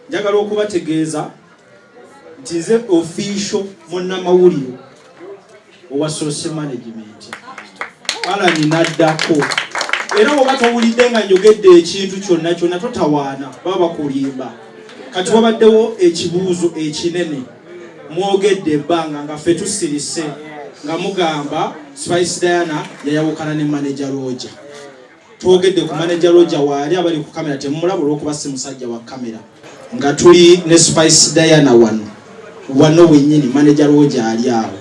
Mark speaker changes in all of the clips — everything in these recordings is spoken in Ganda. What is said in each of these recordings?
Speaker 1: njagala okubategeeza nti nze official munnamawulire owa social management Alani naddako era oba towulidde nga njogedde ekintu kyonna kyonna totawaana baba bakulimba kati wabaddewo ekibuuzo ekinene mwogedde ebbanga nga ffe tusirise nga mugamba Spice Diana yayawukana ne manager Roger twogedde ku manager Roger waali abali ku kamera temumulaba olw'okuba si musajja wa kamera nga tuli ne Spice Diana wano wennyini manager Roger ali awo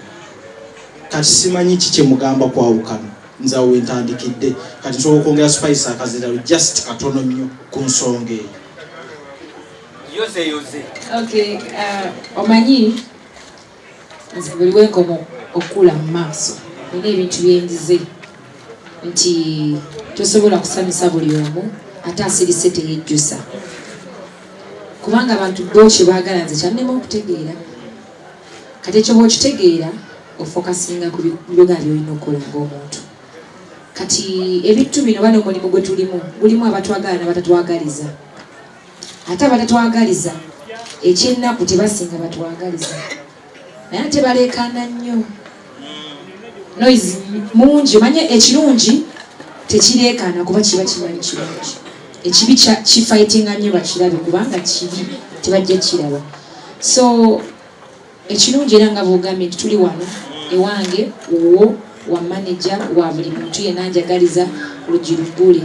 Speaker 1: kati simanyi kiki mugamba kwawukana nze awo wentandikidde kati nsobola okwongera Spice akazira just katono nnyo ku nsonga eyo
Speaker 2: yoze
Speaker 3: okay omanyi nze buli wenkomo okula mu maaso nina ebintu byendize nti tosobola kusanyusa buli omu ate asirise teyejjusa kubanga abantu bokye baagala nze kyannema okutegeera kati ekyo bw'okitegeera ofokasinga ku biroga by'olina okukola ng'omuntu kati ebintu bino bano omulimu gwe tulimu gulimu abatwagala n'abatatwagaliza ate abatatwagaliza ekyennaku tebasinga batwagaliza naye ate baleekaana nnyo noise mungi omanye ekirungi tekireekaana kuba kiba kimanyi kirungi ekibi kifightinga nnyo bakirabe kubanga kibi tebajja kiraba so ekirungi era nga bwogambye nti tuli wano ewange owo wa manager wa buli muntu yenna njagaliza lugirugule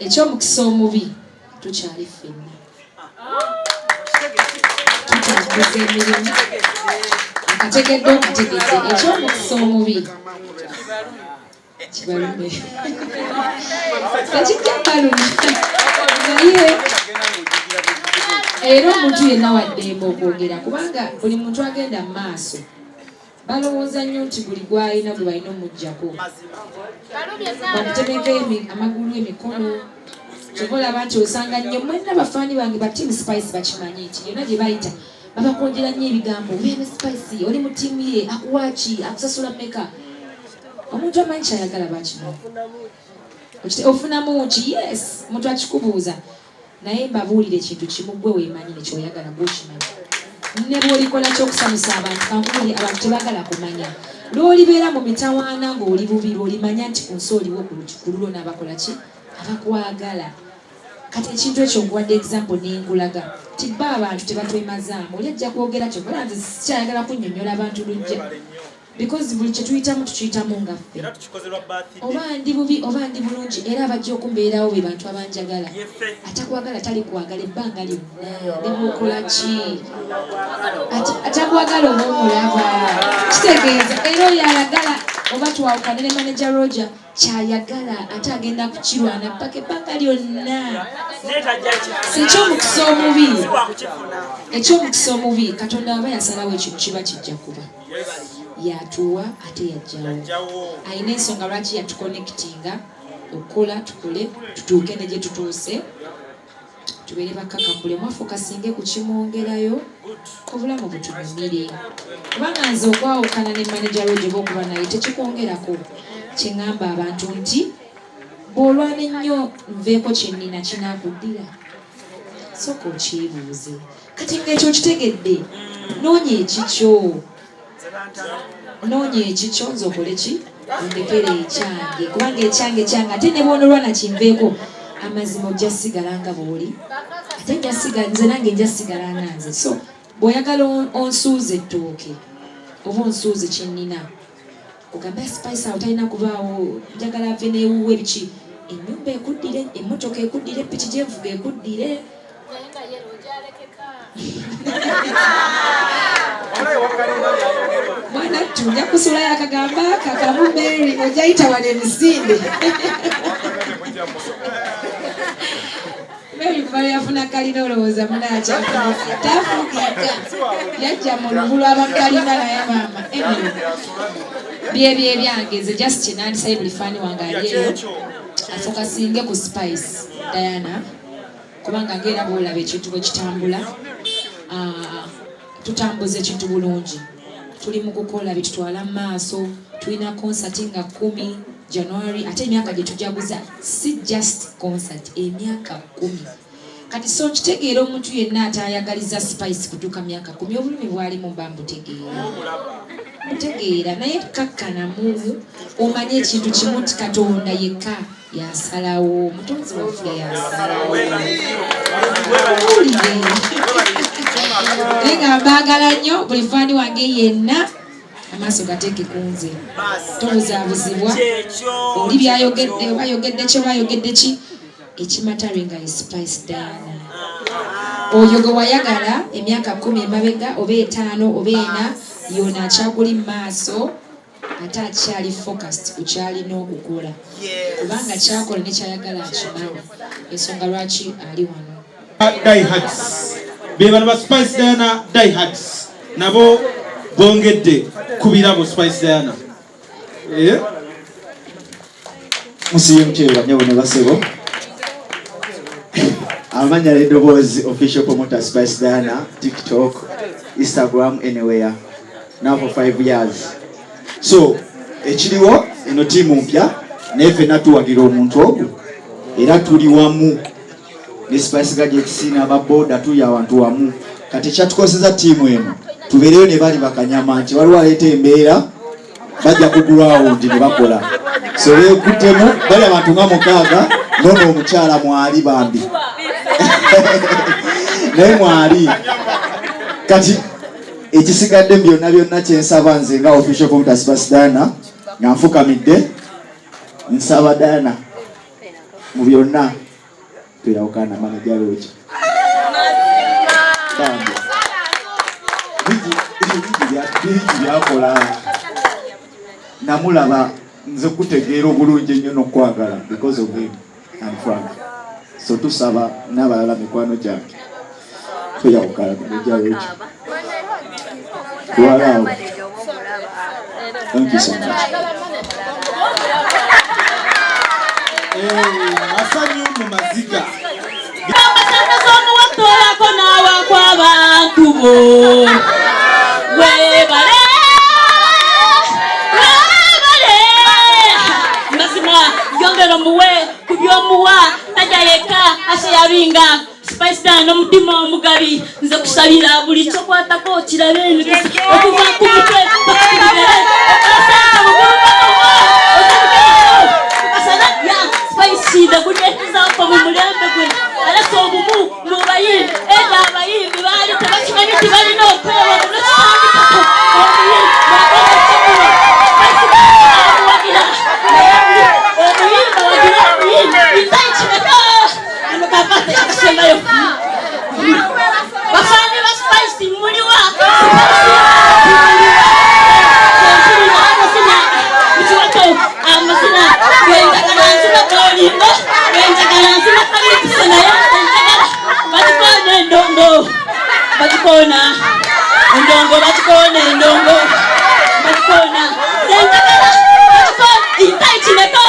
Speaker 3: ekyomukisa omubi tukyali ffenna tutambuza emirimu akategedde ekyomukisa omubi kibalume tekijja baluma naye era omuntu yenna waddemba okwogera kubanga buli muntu agenda mu maaso balowooza nnyo nti buli gwalina gwe balina omuggyako bakutemeko amagulu emikono kyova olaba nti osanga nnyo mwenna bafaani bange ba team Spice bakimanyi nti yonna gye bayita babakwongera nnyo ebigambo obeene Spice oli mu ttiimu ye akuwaaki akusasula mmeka omuntu amanyi kyayagala bakimanyi ofunamu ki yes omuntu akikubuuza naye mbabuulire ekintu kimu gwe weemanyi nekyoyagala gwokimanyi ne bw'olikola ky'okusanyusa abantu kankubiri abantu tebagala kumanya lw'olibeera mu mitawaana ng'oli bubi lw'olimanya nti ku nsi oliwo ku lulo n'abakola ki abakwagala kati ekintu ekyo nkuwadde example n'engulaga tibba abantu tebatwemazaamu oli ajja kwogera kyokola nze sikyayagala kunnyonnyola abantu lujja because buli kye tuyitamu tukiyitamu nga ffe oba ndi bubi oba ndi bulungi era abajja okumbeerawo be bantu abanjagala atakwagala tali kwagala ebbanga lyonna nemwokola ki atakwagala oba omulaba kitegeeza era oyo ayagala oba twawukane ne manager Roger kyayagala ate agenda kukirwana paka ebbanga lyonna sekyomukisa omubi ekyomukisa omubi Katonda aba yasalawo ekintu kiba kijja kuba yatuwa ate yajjawo ayina ensonga lwaki yatuconnectinga okukola tukole tutuuke ne gye tutuuse tubeere bakakambule mwafokasinge ku kimwongerayo obulamu butunyumire kubanga nze okwawukana ne manager Roger b'okuba naye tekikwongerako kyeŋŋamba abantu nti bw'olwana ennyo nveeko kyennina kinaakuddira sooka okyebuuze kati ng'ekyo kitegedde noonya ekikyo nze okole ki ondekere ekyange kubanga ekyange ate ne bw'onolwana kinveeko amazima ojja sigala nga bw'oli ate nze nange nja sigala nga nze so bw'oyagala onsuuza ettooke oba onsuuza kyennina ogamba Spice awo talina kubaawo njagala ave neewuwe biki ennyumba ekuddire emmotoka ekuddire piki gyenvuga ekuddire mwana tujja kusulayo akagamba kakamubeeri ojayita wano emisinde Mary Vale yafuna kalina olowooza munaacha tafugika yajja mu lugulu abakalina naye maama bye byange nze just kinandisayo buli faani wange ali eyo afokasinge ku Spice Diana kubanga ngera bwolaba ekintu bwe kitambula tutambuza ekintu bulungi tuli mu kukola bitutwala mu maaso tulina concert nga 10 January ate emyaka gye tujaguza si just concert emyaka 10 kati so kitegeera omuntu yenna atayagaliza spice kutuuka myaka 10 obulumi bwalimu mba mutegeera naye kakkana mumu omanye ekintu kimu nti Katonda yekka yasalawo mutonzi waffe yasalawo naye nga mbaagala nnyo buli faani wange yenna amaaso gateeke ku nze tobuzaabuzibwa oli byayogedde bayogedde ki bayogedde ki ekimatale nga ye Spice Diana oyo gwe wayagala emyaka 10 emabega oba 5 oba 4 yona akyaguli mu maaso ate akyali focused ku kyalina okukola kubanga kyakola nekyayagala akimanyi ensonga lwaki ali wano.
Speaker 1: Diehards be bano ba Spice Diana diehards nabo bongedde ku birabo Spice Diana
Speaker 2: musiye mchero banyawo ne basebo amanya eddoboozi official promoter Spice Diana TikTok Instagram anywhere now for 5 years. So ekiriwo eno tiimu mpya naye ffenna tuwagira omuntu ogwo era tuli wamu ne Spice Gadgets n'ababoda tuli awantu wamu kati ekyatukoseza tiimu eno tubeereyo ne bali bakanyama nti waliwo aleeta embeera bajja ku ground ne bakola so beekuttemu bali abantu nga 6 nono omukyala mwali Bambi naye mwali kati ekisigadde byonna byonna kyensaba nze nga official promoter Spice Diana nga nfukamidde nsaba Diana mu byonna tuyawukana manager looki biki byakola namulaba nze kutegeera obulungi ennyo n'okwagala because of him and Frank so tusaba n'abalala mikwano gyange tuyawukana manager looki wow. Thank you so much.
Speaker 1: Asanyu mu maziga.
Speaker 4: Abasanda z'omuwattola ko n'awa kw'abantu bo. Weebale. Mazima yongera muwe ku by'omuwa tajja yekka ase yabinga. Spice Diana omutima omugabi nze kusabira buli kyokwatako kirabe okuva ku mutwe bakubere okasana ya Spice the good example mu mulembe gwe alaso obumu mu bayimbi era abayimbi bali tebakimanyi nti balina okwewa mu nakitandikako omuyimbi bakola kikulo Spice Diana wagira omuyimbi itaikimeka amukapata yakasembayo bafanye ba Spice muliwa amasina kwenda kananzina kolimbo kwenda kananzina kalipisana ya batikone ndongo batikona ndongo batikone ndongo batikona ndengala batikona itaichineko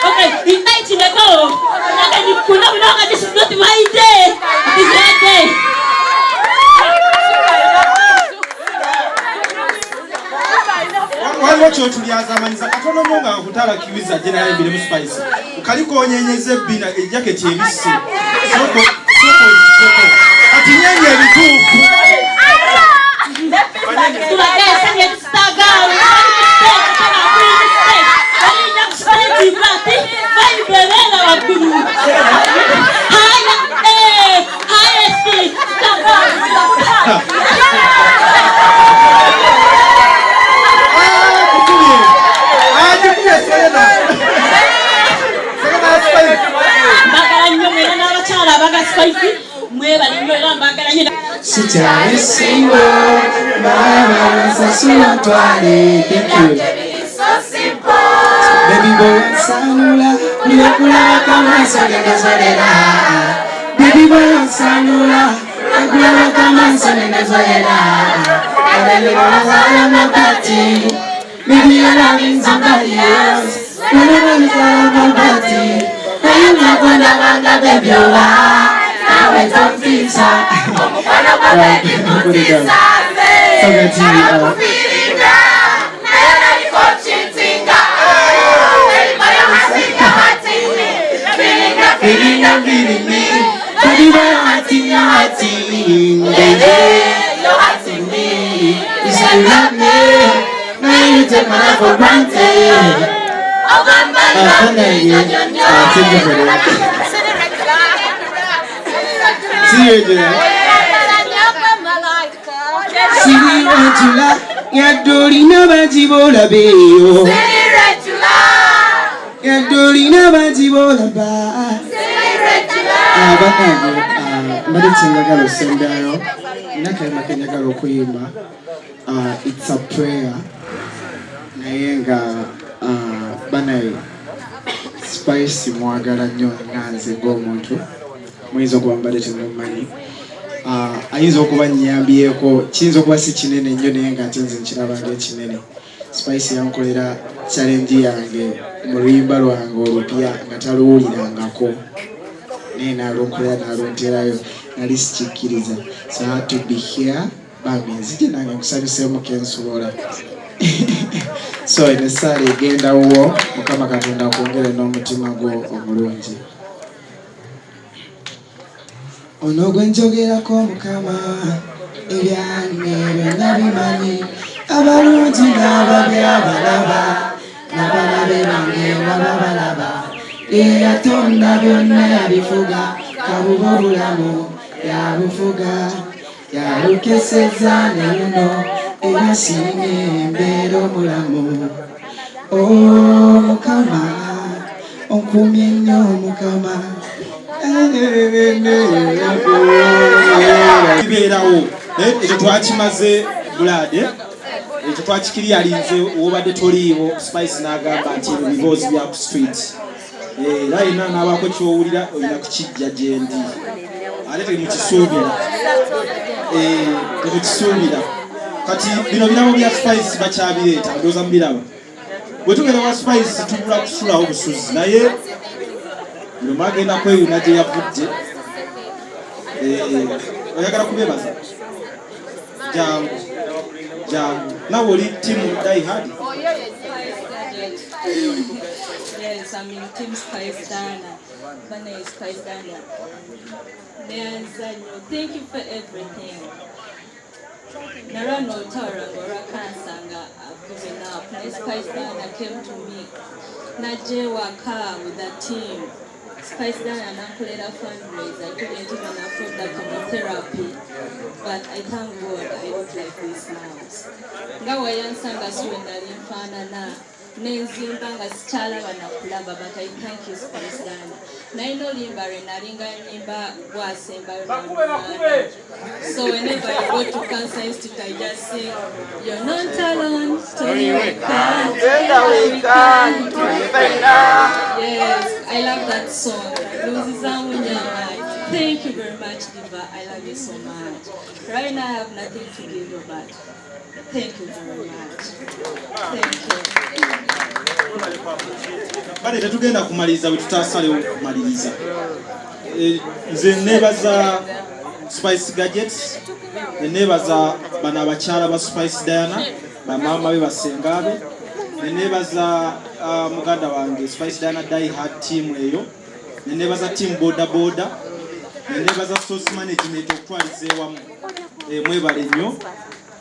Speaker 4: okay itaichineko nakani kuna mnoga this is not my day it is your day.
Speaker 1: Waliwo kyotulyazamanyiza katono nnyo nga kutala kiwiza gye nayimbire mu Spice ukaliko onyenyeza ebbina ejaketi ebisi soko kati nyenye ebituufu
Speaker 5: Sichari singo, mama sasula twale, thank you. Baby boy sanula, nilekula kama songa zolela. Baby boy sanula, nilekula kama songa zolela. Nilekula kama party, baby you're loving somebody else. Nilekula kama party, baby you're gonna wanga baby yola. Nawe tofisa, omukwana kwa baby mutisa ze. Kana kufiringa, nayana niko chitinga. Elikoyo hasinga hatini, feeling me. Baby, in your heart in baby. Your heart in me. You say you love me. Now you take my life for granted. Siriretula yadolina bajibola beyo yadolina bajibola ba abanange mbali kyengagala osembayo nakayima kenyagala okuyimba it's a prayer naye nga banaye spice mwagala nnyo nanze ng'omuntu muyinza okuba mbadde temumanyi ayinza okuba nnyambyeko kiyinza okuba si kinene nnyo naye nga ate nze nkiraba ng'ekinene spice yankolera challenge yange mu luyimba lwange olupya nga taluwulirangako naye nalunkolera nalunterayo nali sikikkiriza so I had to be here Bambi nzije nange nkusanyuseemu kensobola so enesaala egenda wuwo Mukama Katonda akwongere n'omutima gwo omulungi ono gwe njogerako Mukama ebyange byonna bimanyi abalungi n'ababi abalaba n'abalabe bange babalaba eyatonda byonna yabifuga kabuba obulamu yabufuga yalukeseza ne luno era singa embeera omulamu Mukama onkumye nnyo Mukama
Speaker 1: kibeerawo ekyo twakimaze bulade ekyo twakikiryalinze obadde toliiwo spice n'agamba nti ebyo biboozi bya ku street era ina n'abaako kyowulira olina kukijja gyendi ate temukisuubira temukisuubira kati bino birabo bya spice bakyabireeta ndowooza mubiraba bwe tugenda wa spice tubula kusulawo busuzi naye bino magenda kweyuna gye yavudde oyagala kubebaza jangu nawe oli timu die hard.
Speaker 4: Yes, I'm in Team Spice Dana. My name is Spice Dana. Thank you for everything. Narano Tarangora Kansanga, I've given up. Spice Dana came to me. Najewa Ka with the team. Spice Dana and Uncle fundraiser. I couldn't even afford the chemotherapy. But I thank God I look like this now. Ngawa yansanga swenda limfana na. Nenzimba nga sichala banakulaba but I thank you Spice Dana. Naino limba renalinga limba wasemba yona. So whenever I go to Cancer Institute I just sing you're not alone, Tony we can, yes, I love that song. Thank you very much Diva, I love you so much. Right now I have nothing to give you but thank you very much. Thank you.
Speaker 1: Bale tetugenda kumaliriza bwe tutaasalewo kumaliriza. Nze neebaza Spice Gadgets, neebaza bano abakyala ba Spice Diana, bamaama be basenga be, neebaza muganda wange Spice Diana Die Hard team eyo, neebaza team Boda Boda, neebaza Source Management okutwaliza ewamu. Mwebale nnyo.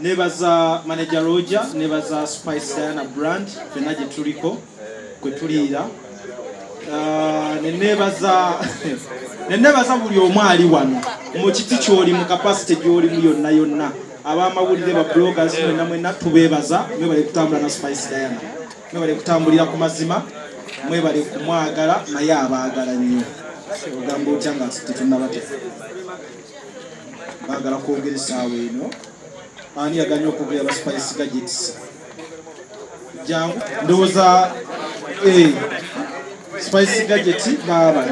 Speaker 1: Nebaza manager Roger, nebaza Spice Diana brand, fena gye tuliko kwe tuliira. Nebaza buli omu ali wano mu kiti ky'oli mu capacity gy'oli mu yonna yonna. Ab'amawulire ba bloggers mwena tubeebaza, mwebale kutambula na Spice Diana. Mwebale kutambulira ku mazima, mwebale kumwagala naye abaagala nnyo. Ogamba otya nga tetunnabate. Baagala kwogera essaawa eno. Ani yaganya okugula ba Spice Gadgets jangu ndowooza Spice Gadgets baba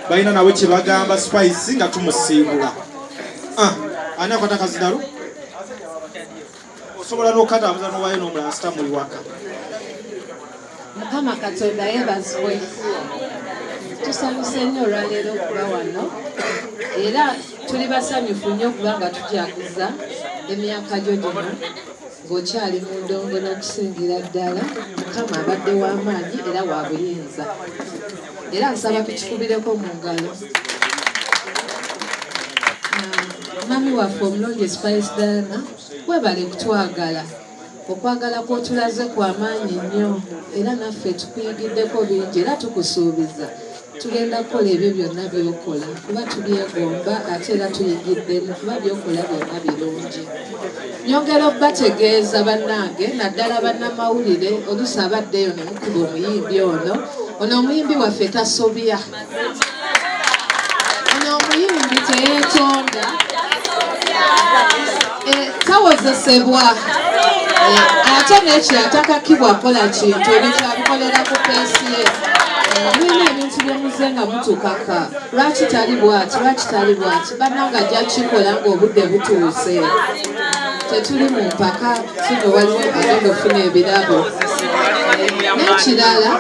Speaker 1: balina nawe kye bagamba Spice nga tumusiibula ani akwata kazidalo osobola n'okataabuza n'owaayo n'omulala sita muli waka.
Speaker 6: Mukama Katonda yeebazibwe tusanyuse nnyo olwaleero okuba wano era tuli basanyufu nnyo okuba nga tujaguza emyaka gyo gino ng'okyali mu ndongo n'okusingira ddala. Mukama abadde w'amaanyi era wa buyinza era nsaba tukikubireko mu ngalo. mwami waffe omulungi Spice Diana webale kutwagala okwagala kw'otulaze kw'amaanyi nnyo era naffe tukuyigiddeko bingi era tukusuubiza tugenda kukola ebyo byonna by'okola kuba tubyegomba ate era tuyigiddemu kuba by'okola byonna birungi. Nyongera okubategeeza bannange naddala bannamawulire oluusi abaddeyo ne mukuba omuyimbi ono omuyimbi waffe tasobya omuyimbi teyeetonda tawozesebwa ate n'ekyatakakibwa kola kintu ebintu abikolera ku peesi ye mulina ebintu byemuze nga mutukaka lwaki tali bwati bannanga ajja kikola ng'obudde butuuse tetuli mu mpaka sino waliwo agenda okufuna ebirabo n'ekirala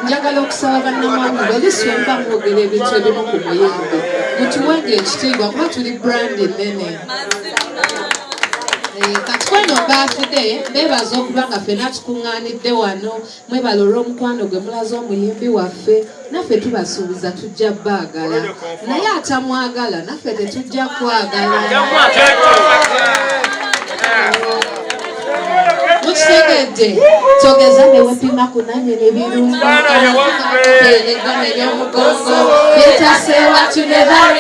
Speaker 6: njagala okusaba bannamawulire oluusi we muba mwogera ebintu ebimu ku muyimbi mutuwenga ekitiibwa kuba tuli brandi nnene kati kweno birthday mbeebaza okuba nga ffenna tukuŋŋaanidde wano mwebala olw'omukwano gwe mulaze omuyimbi waffe naffe tubasuubiza tujja baagala naye atamwagala naffe tetujja kwagala mukitegedde togeza newepima kunanye nebirungoelegana ebyomugongo betasewa fireban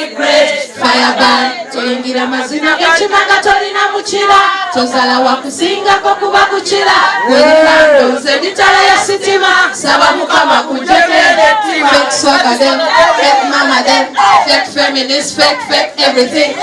Speaker 6: toyingira amazina gakima nga tolina mukira tozala wakusingako kuba kukira welikandoze ditala ya sitima saba mukama kujegere fake swagger them fake mama them fake feminist fake everything